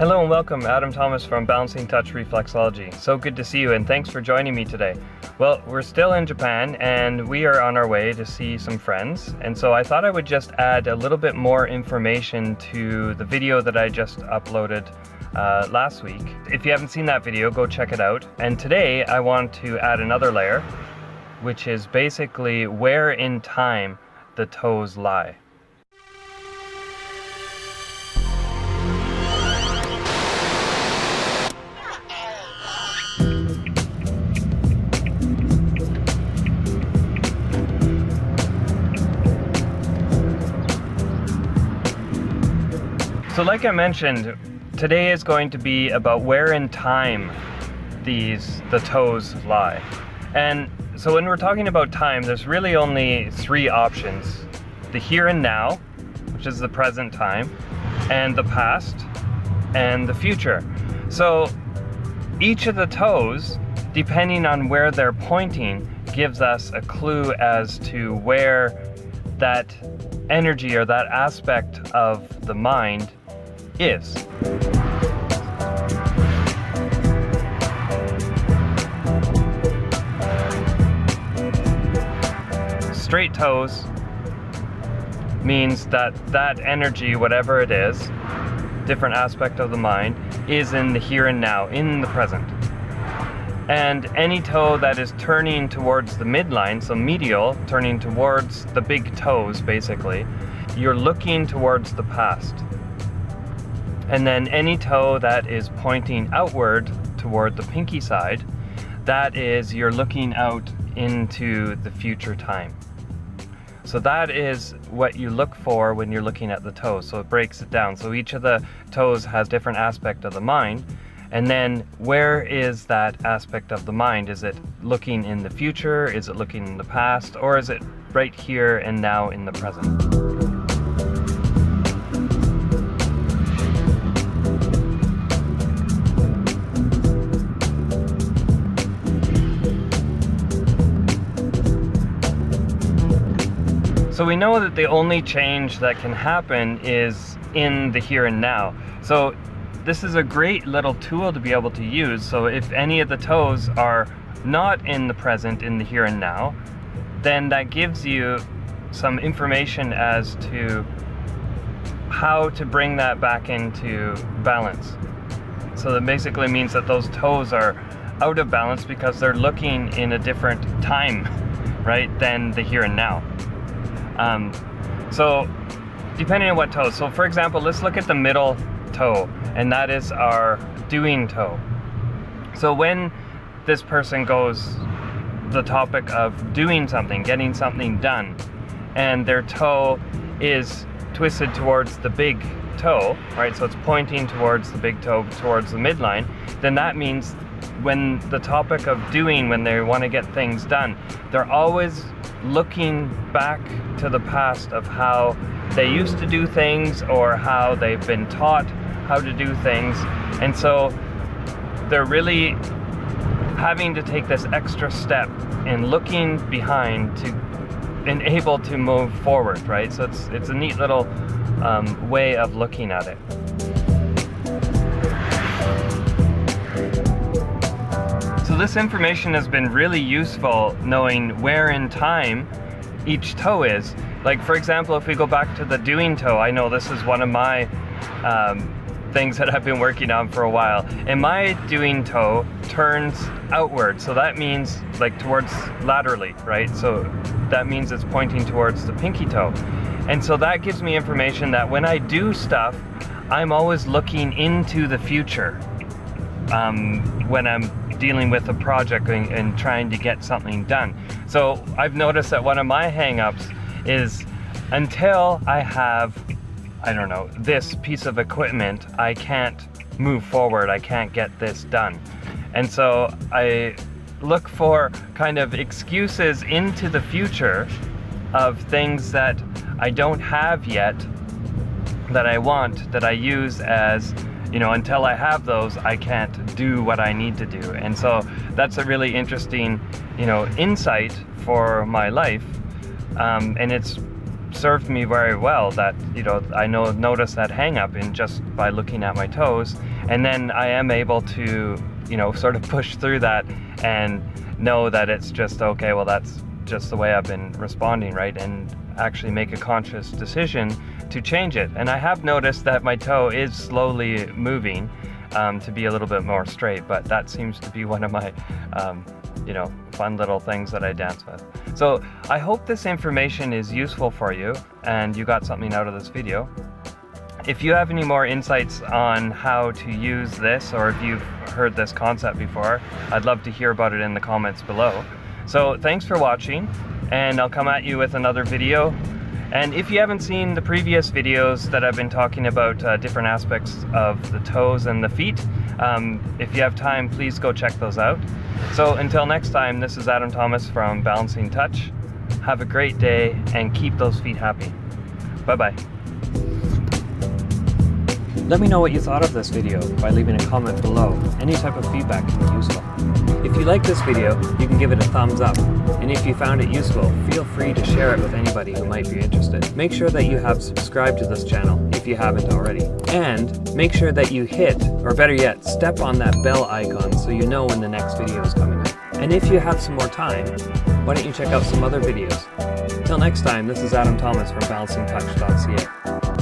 Hello and welcome, Adam Thomas from Balancing Touch Reflexology. So good to see you and thanks for joining me today. Well, we're still in Japan and we are on our way to see some friends, and so I thought I would just add a little bit more information to the video that I just uploaded last week. If you haven't seen that video, go check it out. And today I want to add another layer, which is basically where in time the toes lie. So like I mentioned, today is going to be about where in time the toes lie. And so when we're talking about time, there's really only three options. The here and now, which is the present time, and the past, and the future. So each of the toes, depending on where they're pointing, gives us a clue as to where that energy or that aspect of the mind is. Straight toes means that that energy, whatever it is, different aspect of the mind, is in the here and now, in the present. And any toe that is turning towards the midline, so medial, turning towards the big toes basically, you're looking towards the past. And then any toe that is pointing outward toward the pinky side, that is, you're looking out into the future time. So that is what you look for when you're looking at the toes. So it breaks it down. So each of the toes has different aspect of the mind. And then where is that aspect of the mind? Is it looking in the future? Is it looking in the past? Or is it right here and now in the present? So we know that the only change that can happen is in the here and now. So this is a great little tool to be able to use. So if any of the toes are not in the present, in the here and now, then that gives you some information as to how to bring that back into balance. So that basically means that those toes are out of balance because they're looking in a different time, right, than the here and now. So depending on what toe, so for example, let's look at the middle toe, and that is our doing toe. So when this person goes the topic of doing something, getting something done, and their toe is twisted towards the big toe, right, so it's pointing towards the big toe, towards the midline, then that means when the topic of doing, when they want to get things done, they're always looking back to the past of how they used to do things or how they've been taught how to do things. And so they're really having to take this extra step in looking behind to enable to move forward, right? So it's a neat little way of looking at it. So this information has been really useful, knowing where in time each toe is. Like for example, if we go back to the doing toe, I know this is one of my things that I've been working on for a while. And my doing toe turns outward, so that means like towards laterally, right? So that means it's pointing towards the pinky toe. And so that gives me information that when I do stuff, I'm always looking into the future. When I'm dealing with a project and trying to get something done. So I've noticed that one of my hang-ups is until I have, I don't know, this piece of equipment, I can't move forward, I can't get this done. And so I look for kind of excuses into the future of things that I don't have yet, that I want, that I use as, you know, until I have those, I can't do what I need to do. And so that's a really interesting, you know, insight for my life. And it's served me very well, that, you know, I notice that hang up in just by looking at my toes, and then I am able to, you know, sort of push through that and know that it's just okay, well, that's just the way I've been responding, right? And actually make a conscious decision to change it. And I have noticed that my toe is slowly moving to be a little bit more straight, but that seems to be one of my you know, fun little things that I dance with. So I hope this information is useful for you and you got something out of this video. If you have any more insights on how to use this, or if you've heard this concept before, I'd love to hear about it in the comments below. So thanks for watching, and I'll come at you with another video. And if you haven't seen the previous videos that I've been talking about different aspects of the toes and the feet, if you have time, please go check those out. So until next time, this is Adam Thomas from Balancing Touch. Have a great day and keep those feet happy. Bye-bye. Let me know what you thought of this video by leaving a comment below. Any type of feedback can be useful. If you like this video, you can give it a thumbs up. And if you found it useful, feel free to share it with anybody who might be interested. Make sure that you have subscribed to this channel if you haven't already. And make sure that you hit, or better yet, step on that bell icon so you know when the next video is coming out. And if you have some more time, why don't you check out some other videos. Till next time, this is Adam Thomas from balancingtouch.ca.